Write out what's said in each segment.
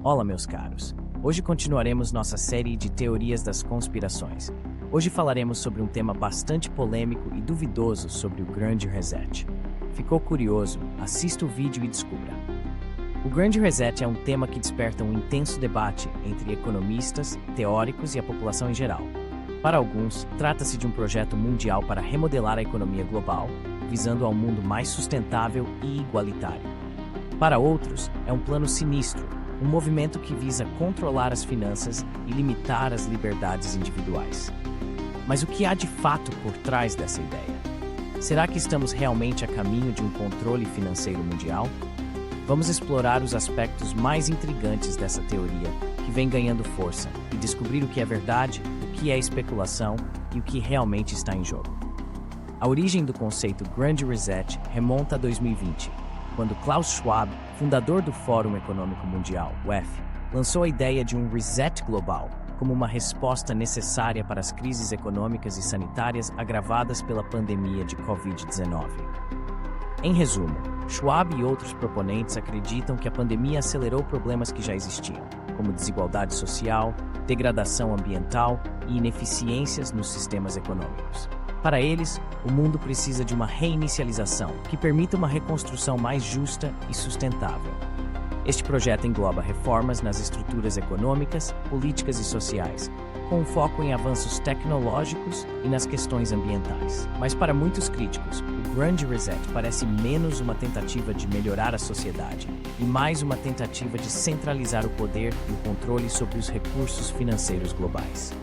Olá, meus caros. Hoje continuaremos nossa série de teorias das conspirações. Hoje falaremos sobre um tema bastante polêmico e duvidoso sobre o Grande Reset. Ficou curioso? Assista o vídeo e descubra. O Grande Reset é um tema que desperta um intenso debate entre economistas, teóricos e a população em geral. Para alguns, trata-se de um projeto mundial para remodelar a economia global, visando a um mundo mais sustentável e igualitário. Para outros, é um plano sinistro, um movimento que visa controlar as finanças e limitar as liberdades individuais. Mas o que há de fato por trás dessa ideia? Será que estamos realmente a caminho de um controle financeiro mundial? Vamos explorar os aspectos mais intrigantes dessa teoria, que vem ganhando força, e descobrir o que é verdade, o que é especulação e o que realmente está em jogo. A origem do conceito Grande Reset remonta a 2020, quando Klaus Schwab, fundador do Fórum Econômico Mundial, WEF, lançou a ideia de um reset global como uma resposta necessária para as crises econômicas e sanitárias agravadas pela pandemia de Covid-19. Em resumo, Schwab e outros proponentes acreditam que a pandemia acelerou problemas que já existiam, como desigualdade social, degradação ambiental e ineficiências nos sistemas econômicos. Para eles, o mundo precisa de uma reinicialização que permita uma reconstrução mais justa e sustentável. Este projeto engloba reformas nas estruturas econômicas, políticas e sociais, com foco em avanços tecnológicos e nas questões ambientais. Mas para muitos críticos, o Grande Reset parece menos uma tentativa de melhorar a sociedade e mais uma tentativa de centralizar o poder e o controle sobre os recursos financeiros globais.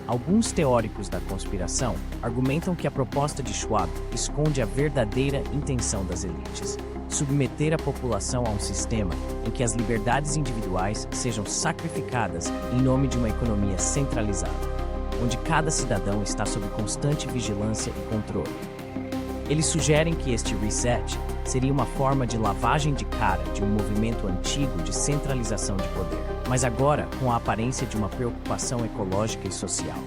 Alguns teóricos da conspiração argumentam que a proposta de Schwab esconde a verdadeira intenção das elites: submeter a população a um sistema em que as liberdades individuais sejam sacrificadas em nome de uma economia centralizada, onde cada cidadão está sob constante vigilância e controle. Eles sugerem que este reset seria uma forma de lavagem de cara de um movimento antigo de centralização de poder, mas agora com a aparência de uma preocupação ecológica e social.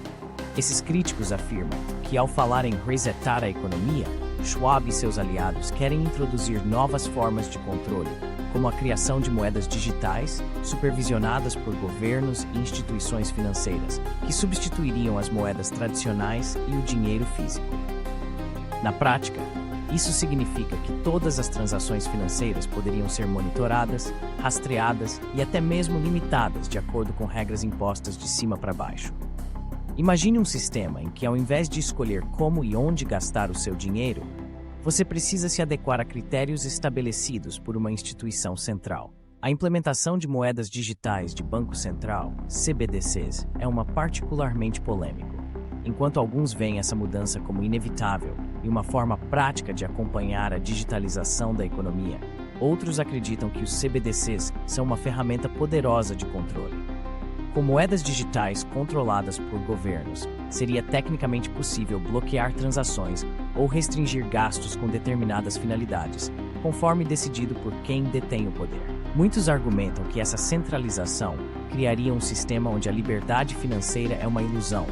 Esses críticos afirmam que, ao falar em resetar a economia, Schwab e seus aliados querem introduzir novas formas de controle, como a criação de moedas digitais, supervisionadas por governos e instituições financeiras, que substituiriam as moedas tradicionais e o dinheiro físico. Na prática, isso significa que todas as transações financeiras poderiam ser monitoradas, rastreadas e até mesmo limitadas de acordo com regras impostas de cima para baixo. Imagine um sistema em que, ao invés de escolher como e onde gastar o seu dinheiro, você precisa se adequar a critérios estabelecidos por uma instituição central. A implementação de moedas digitais de Banco Central, CBDCs, é uma particularmente polêmica. Enquanto alguns veem essa mudança como inevitável e uma forma prática de acompanhar a digitalização da economia, outros acreditam que os CBDCs são uma ferramenta poderosa de controle. Com moedas digitais controladas por governos, seria tecnicamente possível bloquear transações ou restringir gastos com determinadas finalidades, conforme decidido por quem detém o poder. Muitos argumentam que essa centralização criaria um sistema onde a liberdade financeira é uma ilusão,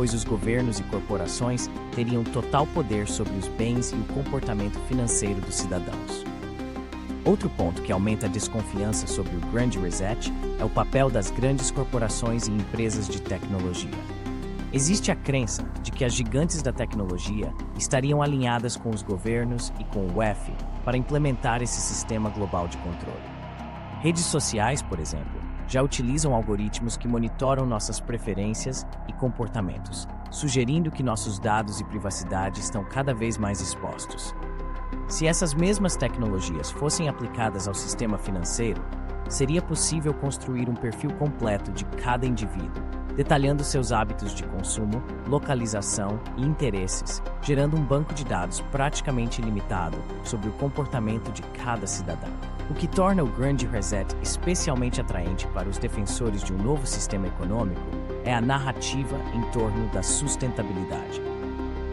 pois os governos e corporações teriam total poder sobre os bens e o comportamento financeiro dos cidadãos. Outro ponto que aumenta a desconfiança sobre o Grande Reset é o papel das grandes corporações e empresas de tecnologia. Existe a crença de que as gigantes da tecnologia estariam alinhadas com os governos e com o WEF para implementar esse sistema global de controle. Redes sociais, por exemplo, já utilizam algoritmos que monitoram nossas preferências e comportamentos, sugerindo que nossos dados e privacidade estão cada vez mais expostos. Se essas mesmas tecnologias fossem aplicadas ao sistema financeiro, seria possível construir um perfil completo de cada indivíduo, detalhando seus hábitos de consumo, localização e interesses, gerando um banco de dados praticamente ilimitado sobre o comportamento de cada cidadão. O que torna o Grande Reset especialmente atraente para os defensores de um novo sistema econômico é a narrativa em torno da sustentabilidade.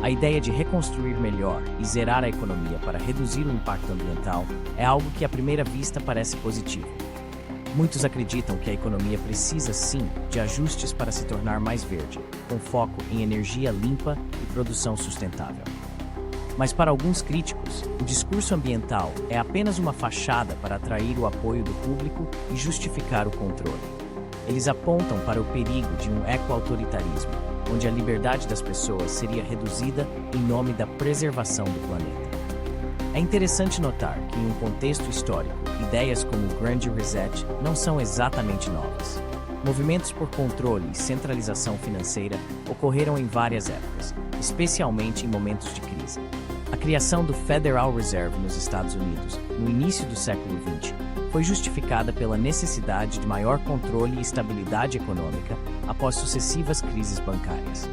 A ideia de reconstruir melhor e zerar a economia para reduzir o impacto ambiental é algo que à primeira vista parece positivo. Muitos acreditam que a economia precisa sim de ajustes para se tornar mais verde, com foco em energia limpa e produção sustentável. Mas para alguns críticos, o discurso ambiental é apenas uma fachada para atrair o apoio do público e justificar o controle. Eles apontam para o perigo de um ecoautoritarismo, onde a liberdade das pessoas seria reduzida em nome da preservação do planeta. É interessante notar que, em um contexto histórico, ideias como o Grande Reset não são exatamente novas. Movimentos por controle e centralização financeira ocorreram em várias épocas, especialmente em momentos de crise. A criação do Federal Reserve nos Estados Unidos, no início do século XX, foi justificada pela necessidade de maior controle e estabilidade econômica após sucessivas crises bancárias.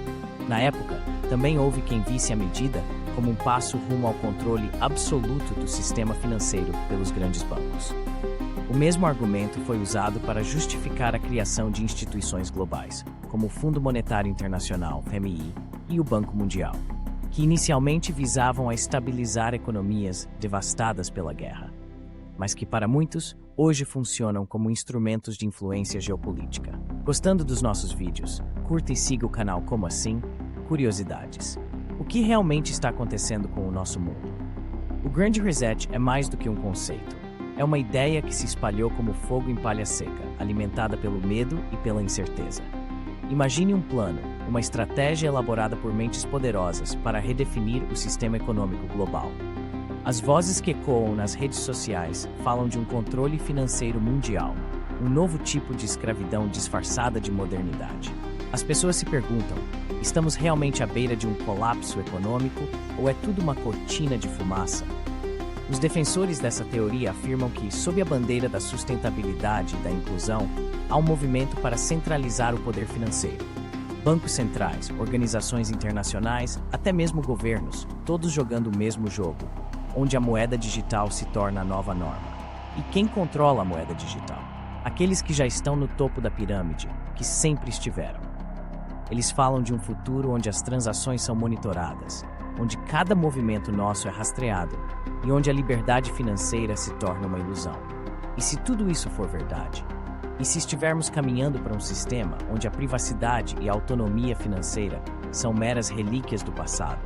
Na época, também houve quem visse a medida como um passo rumo ao controle absoluto do sistema financeiro pelos grandes bancos. O mesmo argumento foi usado para justificar a criação de instituições globais, como o Fundo Monetário Internacional, FMI, e o Banco Mundial, que inicialmente visavam a estabilizar economias devastadas pela guerra, mas que para muitos, hoje funcionam como instrumentos de influência geopolítica. Gostando dos nossos vídeos, curta e siga o canal Como Assim? Curiosidades. O que realmente está acontecendo com o nosso mundo? O Grande Reset é mais do que um conceito. É uma ideia que se espalhou como fogo em palha seca, alimentada pelo medo e pela incerteza. Imagine um plano, uma estratégia elaborada por mentes poderosas para redefinir o sistema econômico global. As vozes que ecoam nas redes sociais falam de um controle financeiro mundial, um novo tipo de escravidão disfarçada de modernidade. As pessoas se perguntam: estamos realmente à beira de um colapso econômico ou é tudo uma cortina de fumaça? Os defensores dessa teoria afirmam que, sob a bandeira da sustentabilidade e da inclusão, há um movimento para centralizar o poder financeiro. Bancos centrais, organizações internacionais, até mesmo governos, todos jogando o mesmo jogo, onde a moeda digital se torna a nova norma. E quem controla a moeda digital? Aqueles que já estão no topo da pirâmide, que sempre estiveram. Eles falam de um futuro onde as transações são monitoradas, onde cada movimento nosso é rastreado e onde a liberdade financeira se torna uma ilusão. E se tudo isso for verdade? E se estivermos caminhando para um sistema onde a privacidade e a autonomia financeira são meras relíquias do passado?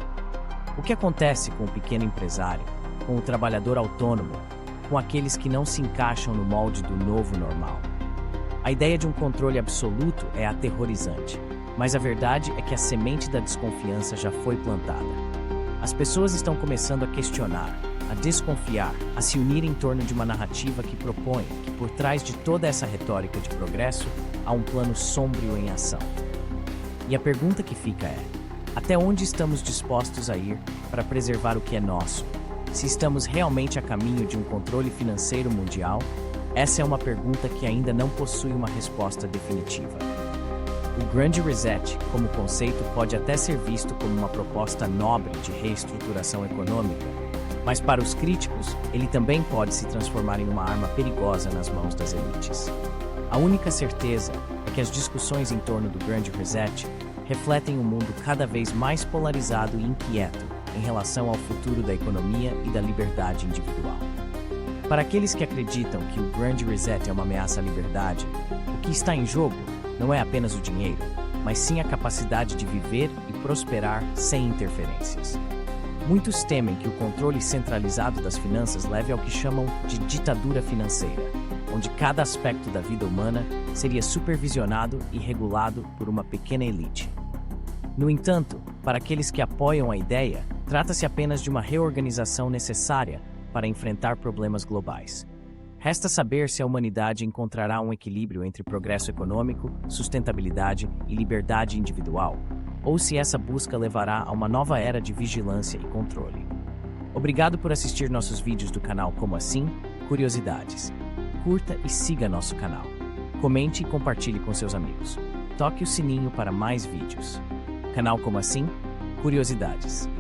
O que acontece com o pequeno empresário, com o trabalhador autônomo, com aqueles que não se encaixam no molde do novo normal? A ideia de um controle absoluto é aterrorizante, mas a verdade é que a semente da desconfiança já foi plantada. As pessoas estão começando a questionar, a desconfiar, a se unir em torno de uma narrativa que propõe que por trás de toda essa retórica de progresso há um plano sombrio em ação. E a pergunta que fica é: até onde estamos dispostos a ir para preservar o que é nosso? Se estamos realmente a caminho de um controle financeiro mundial? Essa é uma pergunta que ainda não possui uma resposta definitiva. O Grande Reset, como conceito, pode até ser visto como uma proposta nobre de reestruturação econômica, mas para os críticos, ele também pode se transformar em uma arma perigosa nas mãos das elites. A única certeza é que as discussões em torno do Grande Reset refletem um mundo cada vez mais polarizado e inquieto em relação ao futuro da economia e da liberdade individual. Para aqueles que acreditam que o Grande Reset é uma ameaça à liberdade, o que está em jogo não é apenas o dinheiro, mas sim a capacidade de viver e prosperar sem interferências. Muitos temem que o controle centralizado das finanças leve ao que chamam de ditadura financeira, onde cada aspecto da vida humana seria supervisionado e regulado por uma pequena elite. No entanto, para aqueles que apoiam a ideia, trata-se apenas de uma reorganização necessária para enfrentar problemas globais. Resta saber se a humanidade encontrará um equilíbrio entre progresso econômico, sustentabilidade e liberdade individual, ou se essa busca levará a uma nova era de vigilância e controle. Obrigado por assistir nossos vídeos do canal Como Assim? Curiosidades. Curta e siga nosso canal. Comente e compartilhe com seus amigos. Toque o sininho para mais vídeos. Canal Como Assim? Curiosidades.